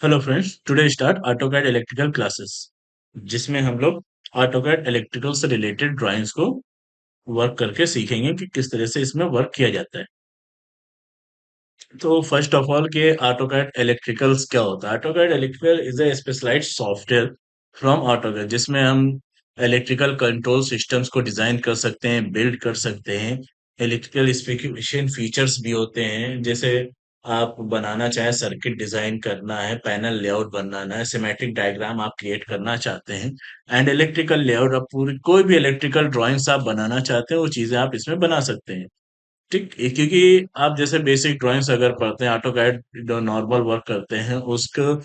Hello friends, today start AutoCAD electrical classes जिसमें हम लोग ऑटोकैड इलेक्ट्रिकल से रिलेटेड ड्राइंग्स को वर्क करके सीखेंगे कि किस तरह से इसमें वर्क किया जाता है। तो फर्स्ट ऑफ ऑल कि ऑटोकैड इलेक्ट्रिकल्स क्या होता है। AutoCAD electrical is a specialised software from AutoCAD जिसमें हम इलेक्ट्रिकल कंट्रोल सिस्टम्स को डिजाइन कर सकते हैं, बिल्ड कर सकते हैं। इलेक्ट्रिकल स्पेसिफिकेशन फीचर्स भी होते हैं, जैसे आप बनाना चाहें, सर्किट डिजाइन करना है, पैनल लेआउट बनाना है, सिमेट्रिक डायग्राम आप क्रिएट करना चाहते हैं, एंड इलेक्ट्रिकल लेआउट, आप पूरी कोई भी इलेक्ट्रिकल ड्राइंग्स आप बनाना चाहते हैं वो चीजें आप इसमें बना सकते हैं। ठीक, क्योंकि आप जैसे बेसिक ड्राइंग्स अगर पढ़ते हैं, ऑटो कैड जो नॉर्मल वर्क करते हैं उसको,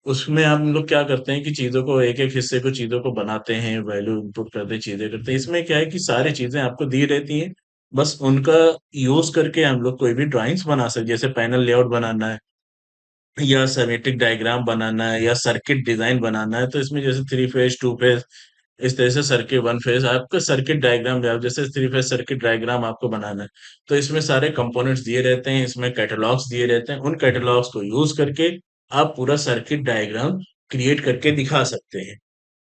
उसमें हम लोग क्या करते हैं कि चीजों को एक एक हिस्से को चीजों को बनाते हैं, वैल्यू इनपुट करते हैं, चीजें करते हैं। इसमें क्या है कि सारी चीजें आपको दी रहती हैं, बस उनका यूज करके हम लोग कोई भी ड्राइंग्स बना सकते, जैसे पैनल लेआउट बनाना है या सेमेट्रिक डायग्राम बनाना है या सर्किट डिजाइन बनाना है, तो इसमें जैसे थ्री फेज, टू फेज, इस तरह से सर्किट, वन फेज, आपका सर्किट डायग्राम जैसे थ्री फेज सर्किट डायग्राम आपको बनाना है, तो इसमें सारे कंपोनेंट्स दिए रहते हैं, इसमें कैटलॉग्स दिए रहते हैं, उन कैटलॉग्स को यूज करके आप पूरा सर्किट डायग्राम क्रिएट करके दिखा सकते हैं।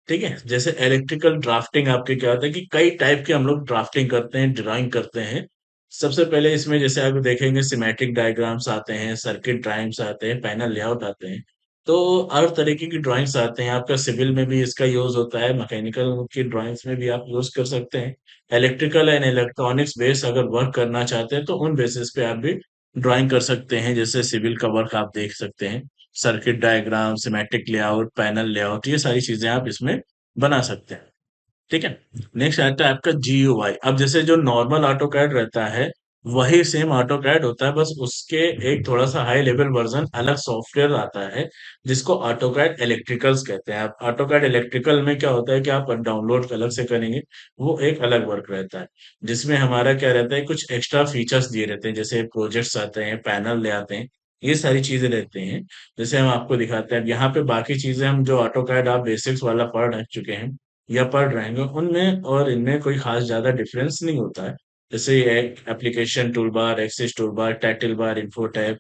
ठीक है, जैसे इलेक्ट्रिकल ड्राफ्टिंग आपके क्या होता है कि कई टाइप के हम लोग ड्राफ्टिंग करते हैं, ड्राइंग करते हैं। सबसे पहले इसमें जैसे आप देखेंगे सिमेट्रिक डायग्राम्स आते हैं, सर्किट ड्राइंग्स आते हैं, पैनल लेआउट आते हैं। तो हर तरीके की ड्राइंग्स आते हैं, आपका सिविल में भी इसका यूज होता है, मैकेनिकल की ड्राइंग्स में भी आप यूज कर सकते हैं। इलेक्ट्रिकल एंड इलेक्ट्रॉनिक्स बेस अगर वर्क करना चाहते हैं तो उन बेसिस पे आप भी ड्राइंग कर सकते हैं, जैसे सिविल का वर्क आप देख सकते हैं, circuit diagram, symmetric layout, panel layout, ये सारी चीजें आप इसमें बना सकते हैं। ठीक है। नेक्स्ट आता है आपका GUI। अब जैसे जो नॉर्मल ऑटो कैड रहता है वही सेम ऑटो कैड होता है, बस उसके एक थोड़ा सा हाई लेवल वर्जन अलग सॉफ्टवेयर आता है जिसको ऑटो कैड इलेक्ट्रिकल्स कहते हैं। आप ऑटो कैड इलेक्ट्रिकल में क्या होता है कि आप डाउनलोड अलग से करेंगे, वो एक अलग वर्क रहता है, जिसमें हमारा क्या रहता है, कुछ एक्स्ट्रा फीचर्स दिए रहते हैं, जैसे प्रोजेक्ट्स आते हैं, पैनल ले आते हैं, ये सारी चीजें रहती हैं। जैसे हम आपको दिखाते हैं, अब यहाँ पे बाकी चीजें हम जो ऑटो कैड आप बेसिक्स वाला पढ़ रह चुके हैं या पढ़ रहे हैं, उनमें और इनमें कोई खास ज्यादा डिफरेंस नहीं होता है। जैसे एक application tool bar, access tool bar, title bar, info tab,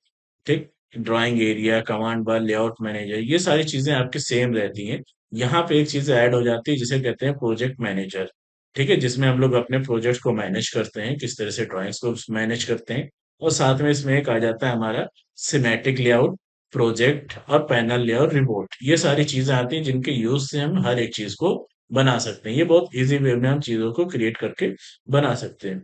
ठीक, drawing area, command bar, layout manager, ये सारी चीजें आपकी सेम रहती हैं। यहाँ पे एक चीज ऐड हो जाती है जिसे कहते हैं प्रोजेक्ट मैनेजर। ठीक है, जिसमें हम लोग अपने प्रोजेक्ट को मैनेज करते हैं, किस तरह से ड्राइंग्स को मैनेज करते हैं। और साथ में इसमें एक आ जाता है हमारा सिमेटिक लेआउट, प्रोजेक्ट और पैनल लेआउट, रिपोर्ट, ये सारी चीजें आती हैं जिनके यूज से हम हर एक चीज को बना सकते हैं। ये बहुत इजी वे में हम चीजों को क्रिएट करके बना सकते हैं।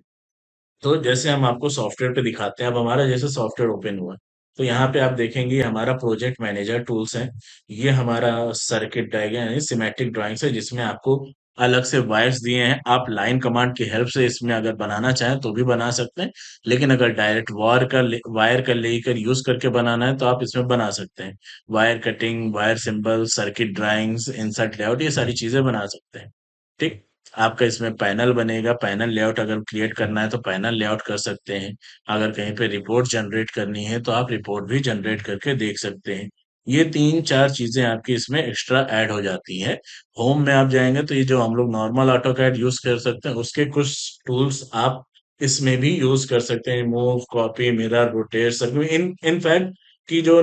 तो जैसे हम आपको सॉफ्टवेयर पे दिखाते हैं, अब हमारा जैसे सॉफ्टवेयर ओपन हुआ, तो यहाँ पे आप देखेंगे ये हमारा प्रोजेक्ट मैनेजर टूल्स है। ये हमारा सर्किट डायग्राम यानी सिमेट्रिक ड्राइंग्स है, जिसमें आपको अलग से वायर्स दिए हैं। आप लाइन कमांड की हेल्प से इसमें अगर बनाना चाहें तो भी बना सकते हैं, लेकिन अगर डायरेक्ट वायर का लेकर यूज करके बनाना है तो आप इसमें बना सकते हैं। Wire cutting, wire symbol, circuit drawings, insert layout, ये सारी चीजें बना सकते हैं। ठीक, आपका इसमें पैनल बनेगा, पैनल लेआउट अगर क्रिएट करना है तो पैनल लेआउट कर सकते हैं। अगर कहीं पे रिपोर्ट जनरेट करनी है तो आप रिपोर्ट भी जनरेट करके देख सकते हैं। ये तीन चार चीजें आपकी इसमें एक्स्ट्रा ऐड हो जाती है। होम में आप जाएंगे तो ये जो हम लोग नॉर्मल ऑटो कैड यूज कर सकते हैं उसके कुछ टूल्स आप इसमें भी यूज कर सकते हैं, मूव, कॉपी, मिरर, रोटेट, सब इन इनफैक्ट की जो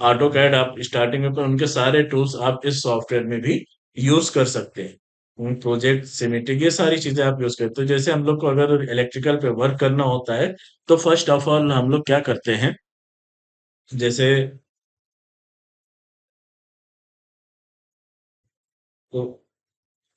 ऑटो कैड आप स्टार्टिंग में पर उनके सारे टूल्स आप इस सॉफ्टवेयर में भी यूज कर सकते हैं। प्रोजेक्ट, सिमेट्रिक, ये सारी चीजें आप यूज करते हो। जैसे हम लोग को अगर इलेक्ट्रिकल पे वर्क करना होता है तो फर्स्ट ऑफ ऑल हम लोग क्या करते हैं, जैसे, तो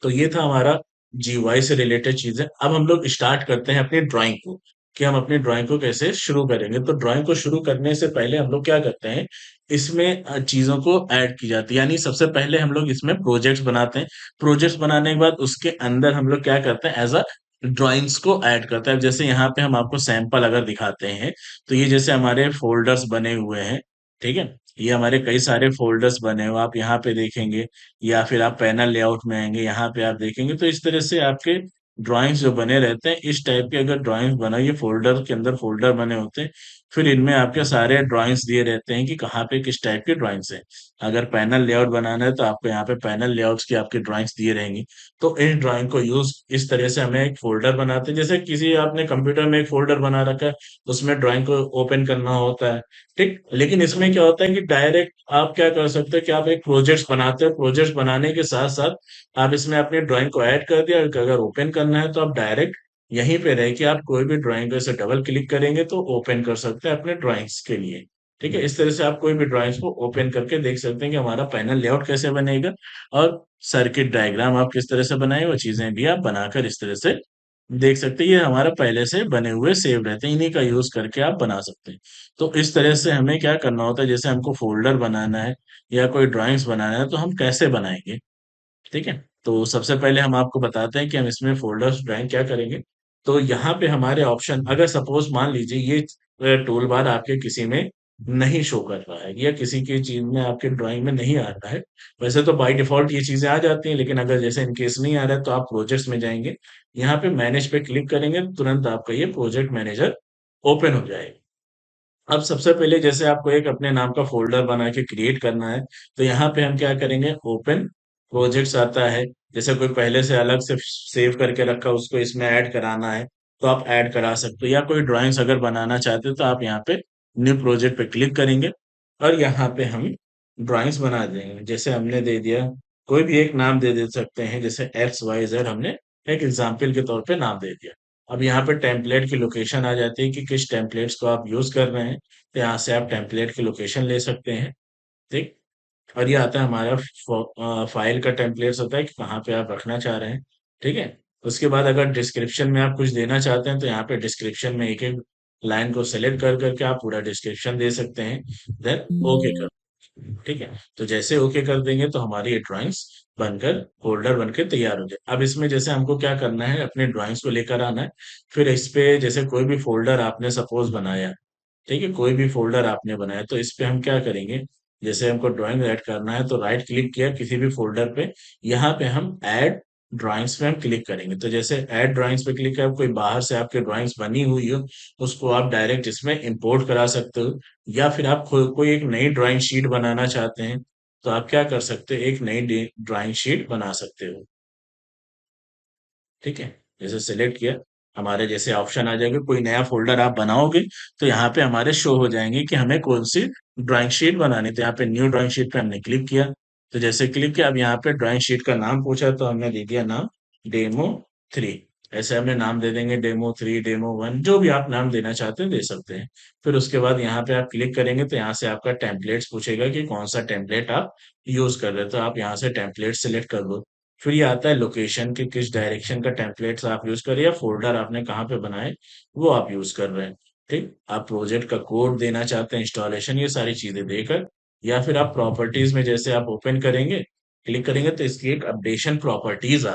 तो ये था हमारा GUI से रिलेटेड चीजें। अब हम लोग स्टार्ट करते हैं अपनी ड्राइंग को, कि हम अपनी ड्राइंग को कैसे शुरू करेंगे। तो ड्राइंग को शुरू करने से पहले हम लोग क्या करते हैं, इसमें चीजों को ऐड की जाती है, यानी सबसे पहले हम लोग इसमें प्रोजेक्ट्स बनाते हैं। प्रोजेक्ट्स बनाने के बाद उसके अंदर हम लोग क्या करते हैं, एज अ ड्राइंग्स को ऐड करते हैं। अब जैसे यहाँ पे हम आपको सैंपल अगर दिखाते हैं, तो ये जैसे हमारे फोल्डर्स बने हुए हैं। ठीक है, ये हमारे कई सारे फोल्डर्स बने हुए आप यहाँ पे देखेंगे, या फिर आप पैनल लेआउट में आएंगे, यहाँ पे आप देखेंगे तो इस तरह से आपके ड्राइंग्स जो बने रहते हैं, इस टाइप के अगर ड्राइंग्स बना, ये फोल्डर के अंदर फोल्डर बने होते हैं, फिर इनमें आपके सारे ड्राइंग्स दिए रहते हैं कि कहाँ पे किस टाइप की ड्राइंग्स है। अगर पैनल लेआउट बनाना है तो आपको यहाँ पे पैनल लेआउट्स की आपकी ड्राइंग्स दिए रहेंगी। तो इस ड्राइंग को यूज इस तरह से हमें एक फोल्डर बनाते हैं, जैसे किसी आपने कंप्यूटर में एक फोल्डर बना रखा है, उसमें ड्राइंग को ओपन करना होता है। ठीक, लेकिन इसमें क्या होता है कि डायरेक्ट आप क्या कर सकते हैं कि आप एक प्रोजेक्ट्स बनाते हैं, प्रोजेक्ट्स बनाने के साथ साथ आप इसमें अपनी ड्राइंग को ऐड कर दिया, और अगर ओपन करना है तो आप डायरेक्ट यहीं पे रह के आप कोई भी ड्राइंग को ऐसे डबल क्लिक करेंगे तो ओपन कर सकते हैं अपने ड्राइंग्स के लिए। ठीक है, इस तरह से आप कोई भी ड्राइंग्स को ओपन करके देख सकते हैं कि हमारा पैनल लेआउट कैसे बनेगा, और सर्किट डायग्राम आप किस तरह से बनाए, वो चीजें भी आप बनाकर इस तरह से देख सकते हैं। ये हमारा पहले से बने हुए सेव रहते हैं, इन्हीं का यूज करके आप बना सकते हैं। तो इस तरह से हमें क्या करना होता है, जैसे हमको फोल्डर बनाना है या कोई ड्राइंग्स बनाना है तो हम कैसे बनाएंगे। ठीक है, तो सबसे पहले हम आपको बताते हैं कि हम इसमें फोल्डर्स ड्राइंग क्या करेंगे। तो यहाँ पे हमारे ऑप्शन, अगर सपोज मान लीजिए ये टूल बार आपके किसी में नहीं शो कर रहा है, या किसी की चीज में आपके ड्राइंग में नहीं आ रहा है। वैसे तो बाय डिफॉल्ट ये चीजें आ जाती हैं, लेकिन अगर जैसे इनकेस नहीं आ रहा है तो आप प्रोजेक्ट्स में जाएंगे, यहाँ पे मैनेज पे क्लिक करेंगे, तुरंत आपका ये प्रोजेक्ट मैनेजर ओपन हो जाएगा। अब सबसे पहले जैसे आपको एक अपने नाम का फोल्डर बना के क्रिएट करना है, तो यहाँ पे हम क्या करेंगे, ओपन प्रोजेक्ट्स आता है। जैसे कोई पहले से अलग से सेव करके रखा उसको इसमें ऐड कराना है तो आप ऐड करा सकते हो, या कोई ड्राइंग्स अगर बनाना चाहते हो तो आप यहाँ पे न्यू प्रोजेक्ट पे क्लिक करेंगे, और यहाँ पे हम ड्राइंग्स बना देंगे। जैसे हमने दे दिया, कोई भी एक नाम दे सकते हैं, जैसे एक्स वाई जेड हमने एक एग्जाम्पल के तौर पे नाम दे दिया। अब यहाँ पे टेम्पलेट की लोकेशन आ जाती है कि किस टेम्पलेट्स को आप यूज कर रहे हैं, तो यहाँ से आप टेम्पलेट की लोकेशन ले सकते हैं। ठीक, और ये आता है हमारा फाइल का टेम्पलेट्स होता है कि कहाँ पे आप रखना चाह रहे हैं। ठीक है, उसके बाद अगर डिस्क्रिप्शन में आप कुछ देना चाहते हैं तो यहाँ पे डिस्क्रिप्शन में एक एक लाइन को सेलेक्ट कर करके आप पूरा डिस्क्रिप्शन दे सकते हैं, देन ओके कर। ठीक है, तो जैसे ओके कर देंगे तो हमारी ये ड्राइंग्स बनकर फोल्डर बनकर तैयार हो जाए। अब इसमें जैसे हमको क्या करना है, अपने ड्राइंग्स को लेकर आना है। फिर इस पे जैसे कोई भी फोल्डर आपने सपोज बनाया, ठीक है, कोई भी फोल्डर आपने बनाया तो इस पे हम क्या करेंगे, जैसे हमको ड्राइंग ऐड करना है तो राइट क्लिक किया किसी भी फोल्डर पे, यहाँ पे हम ऐड ड्राइंग्स पे हम क्लिक करेंगे। तो जैसे ऐड ड्राइंग्स पे क्लिक किया, कोई बाहर से आपके ड्राइंग्स बनी हुई हो उसको आप डायरेक्ट इसमें इंपोर्ट करा सकते हो, या फिर आप कोई एक नई ड्राइंग शीट बनाना चाहते हैं तो आप क्या कर सकते हो, एक नई ड्राइंग शीट बना सकते हो। ठीक है, जैसे सिलेक्ट किया, हमारे जैसे ऑप्शन आ जाएंगे, कोई नया फोल्डर आप बनाओगे तो यहाँ पे हमारे शो हो जाएंगे कि हमें कौन सी ड्राइंग शीट बनानी। तो यहाँ पे न्यू ड्राइंग शीट पे हमने क्लिक किया, तो जैसे क्लिक किया, अब यहाँ पे ड्राइंग शीट का नाम पूछा तो हमने दे दिया नाम डेमो 3। ऐसे हमने नाम दे देंगे डेमो 3, डेमो 1, जो भी आप नाम देना चाहते हैं दे सकते हैं। फिर उसके बाद यहाँ पे आप क्लिक करेंगे तो यहाँ से आपका टेम्पलेट्स पूछेगा कि कौन सा टेम्पलेट आप यूज कर रहे हो, तो आप यहाँ से टेम्पलेट सिलेक्ट कर दो। फिर ये आता है लोकेशन के किस डायरेक्शन का टेम्पलेट्स आप यूज कर रहे हैं, या फोल्डर आपने कहाँ पे बनाए वो आप यूज कर रहे हैं। ठीक, आप प्रोजेक्ट का कोड देना चाहते हैं, इंस्टॉलेशन, ये सारी चीजें देकर, या फिर आप प्रॉपर्टीज में जैसे आप ओपन करेंगे, क्लिक करेंगे तो इसकी एक अपडेशन प्रॉपर्टीज आ,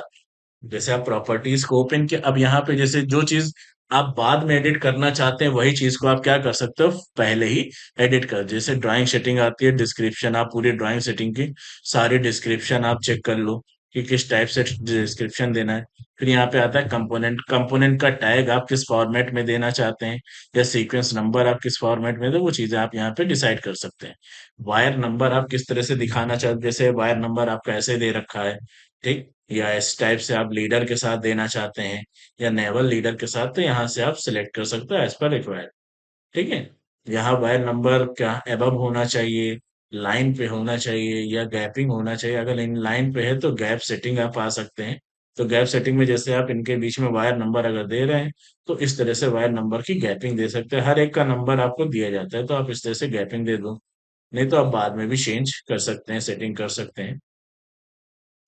जैसे आप प्रॉपर्टीज को ओपन किया, अब यहाँ पे जैसे जो चीज आप बाद में एडिट करना चाहते हैं वही चीज को आप क्या कर सकते हो, पहले ही एडिट कर। जैसे ड्राइंग सेटिंग आती है, डिस्क्रिप्शन, आप पूरी ड्राइंग सेटिंग की सारी डिस्क्रिप्शन आप चेक कर लो कि किस टाइप से डिस्क्रिप्शन देना है। फिर यहाँ पे आता है कंपोनेंट, कंपोनेंट का टैग आप किस फॉर्मेट में देना चाहते हैं, या सीक्वेंस नंबर आप किस फॉर्मेट में दो, वो चीजें आप यहाँ पे डिसाइड कर सकते हैं। वायर नंबर आप किस तरह से दिखाना चाहते हैं, जैसे वायर नंबर आपका ऐसे दे रखा है, ठीक, या इस टाइप से आप लीडर के साथ देना चाहते हैं, या नेवल लीडर के साथ, तो यहाँ से आप सिलेक्ट कर सकते हो एज पर रिक्वायर्ड। ठीक है, यहाँ वायर नंबर क्या एबव होना चाहिए, लाइन पे होना चाहिए, या गैपिंग होना चाहिए। अगर इन लाइन पे है तो गैप सेटिंग आप आ सकते हैं। तो गैप सेटिंग में जैसे आप इनके बीच में वायर नंबर अगर दे रहे हैं तो इस तरह से वायर नंबर की गैपिंग दे सकते हैं। हर एक का नंबर आपको दिया जाता है तो आप इस तरह से गैपिंग दे दो, नहीं तो आप बाद में भी चेंज कर सकते हैं, सेटिंग कर सकते हैं।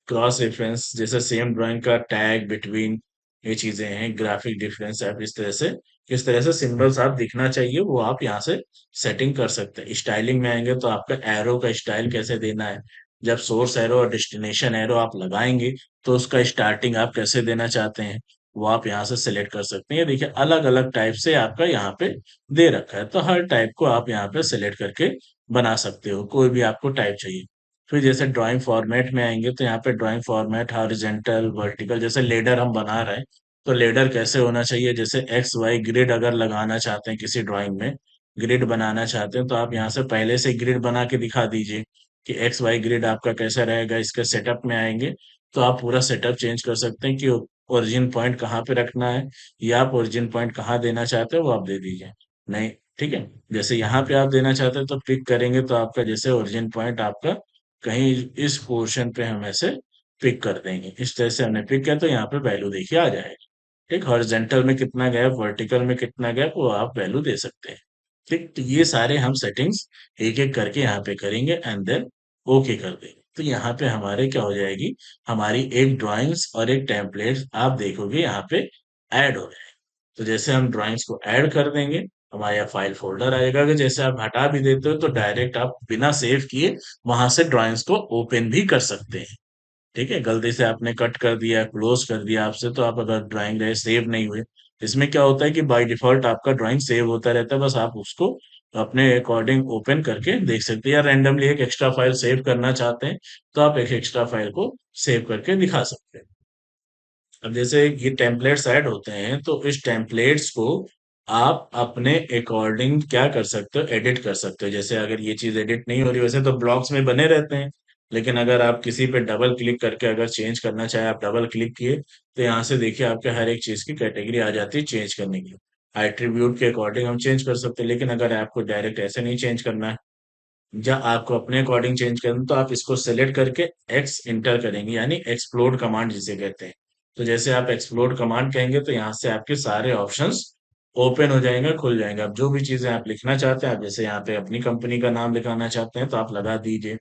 क्रॉस रेफरेंस, जैसे सेम ड्राइंग का टैग बिटवीन, ये चीजें हैं। ग्राफिक डिफरेंस, आप इस तरह से किस तरह से सिंबल्स आप दिखना चाहिए वो आप यहाँ से सेटिंग कर सकते हैं। स्टाइलिंग में आएंगे तो आपका एरो का स्टाइल कैसे देना है, जब सोर्स एरो और डेस्टिनेशन एरो आप लगाएंगे तो उसका स्टार्टिंग आप कैसे देना चाहते हैं, वो आप यहाँ से सिलेक्ट कर सकते हैं। ये देखिए अलग अलग टाइप से आपका यहाँ पे दे रखा है, तो हर टाइप को आप यहाँ पे सिलेक्ट करके बना सकते हो, कोई भी आपको टाइप चाहिए। फिर जैसे ड्राइंग फॉर्मेट में आएंगे तो यहाँ पे ड्राइंग फॉर्मेट हॉरिजेंटल वर्टिकल, जैसे लेडर हम बना रहे हैं तो लेडर कैसे होना चाहिए, जैसे एक्स वाई ग्रिड अगर लगाना चाहते हैं किसी ड्राइंग में ग्रिड बनाना चाहते हैं तो आप यहाँ से पहले से ग्रिड बना के दिखा दीजिए कि एक्स वाई ग्रिड आपका कैसा रहेगा। इसके सेटअप में आएंगे तो आप पूरा सेटअप चेंज कर सकते हैं कि ओरिजिन पॉइंट कहाँ पे रखना है, या आप ओरिजिन पॉइंट कहाँ देना चाहते हैं वो आप दे दीजिए। नहीं, ठीक है। जैसे यहाँ पे आप देना चाहते हैं तो पिक करेंगे तो आपका जैसे ओरिजिन पॉइंट आपका कहीं इस पोर्शन पे हम ऐसे पिक कर देंगे। इस तरह से हमने पिक किया तो यहाँ पे वैल्यू देखिए आ जाएगी। ठीक, हॉरिजेंटल में कितना गैप, वर्टिकल में कितना गैप, वो आप वैल्यू दे सकते हैं। ठीक, तो ये सारे हम सेटिंग्स एक एक करके यहाँ पे करेंगे एंड देन ओके कर देंगे। तो यहाँ पे हमारे क्या हो जाएगी, हमारी एक ड्राइंग्स और एक टेम्पलेट आप देखोगे यहाँ पे ऐड हो जाए। तो जैसे हम ड्राइंग्स को ऐड कर देंगे, हमारे यहाँ फाइल फोल्डर आएगा कि जैसे आप हटा भी देते हो तो डायरेक्ट आप बिना सेव किए वहां से ड्राइंग्स को ओपन भी कर सकते हैं। ठीक है, गलती से आपने कट कर दिया, क्लोज कर दिया आपसे, तो आप अगर ड्राइंग रहे सेव नहीं हुए, इसमें क्या होता है कि बाय डिफॉल्ट आपका ड्राइंग सेव होता रहता है, बस आप उसको अपने अकॉर्डिंग ओपन करके देख सकते हैं, या रैंडमली एक एक्स्ट्रा फाइल सेव करना चाहते हैं तो आप एक एक्स्ट्रा फाइल को सेव करके दिखा सकते हैं। अब जैसे ये टेम्पलेट्स ऐड होते हैं तो इस टेम्पलेट्स को आप अपने अकॉर्डिंग क्या कर सकते हो, एडिट कर सकते हो। जैसे अगर ये चीज एडिट नहीं हो रही, वैसे तो ब्लॉक्स में बने रहते हैं, लेकिन अगर आप किसी पे डबल क्लिक करके अगर चेंज करना चाहे, आप डबल क्लिक किए तो यहाँ से देखिए आपके हर एक चीज की कैटेगरी आ जाती है चेंज करने की। एट्रीब्यूट के अकॉर्डिंग हम चेंज कर सकते हैं, लेकिन अगर आपको डायरेक्ट ऐसे नहीं चेंज करना है, या आपको अपने अकॉर्डिंग चेंज करना है, तो आप इसको सेलेक्ट करके एक्स इंटर करेंगे, यानी एक्सप्लोड कमांड जिसे कहते हैं। तो जैसे आप एक्सप्लोड कमांड कहेंगे तो यहाँ से आपके सारे ऑप्शंस ओपन हो जाएंगे, खुल जाएंगे। अब जो भी चीजें आप लिखना चाहते हैं, आप जैसे यहाँ पे अपनी कंपनी का नाम लिखाना चाहते हैं तो आप लगा दीजिए,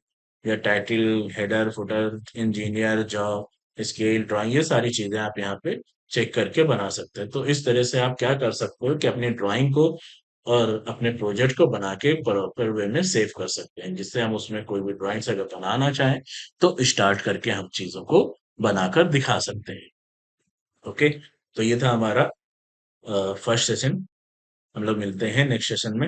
या title, header, footer, engineer, job, scale, drawing, ये सारी चीजें आप यहाँ पे चेक करके बना सकते हैं। तो इस तरह से आप क्या कर सकते हो कि अपनी ड्राइंग को और अपने प्रोजेक्ट को बना के प्रॉपर वे में सेव कर सकते हैं, जिससे हम उसमें कोई भी ड्राइंग्स अगर बनाना चाहें तो स्टार्ट करके हम चीजों को बनाकर दिखा सकते हैं। ओके, तो ये था हमारा फर्स्ट सेशन। हम लोग मिलते हैं नेक्स्ट सेशन में।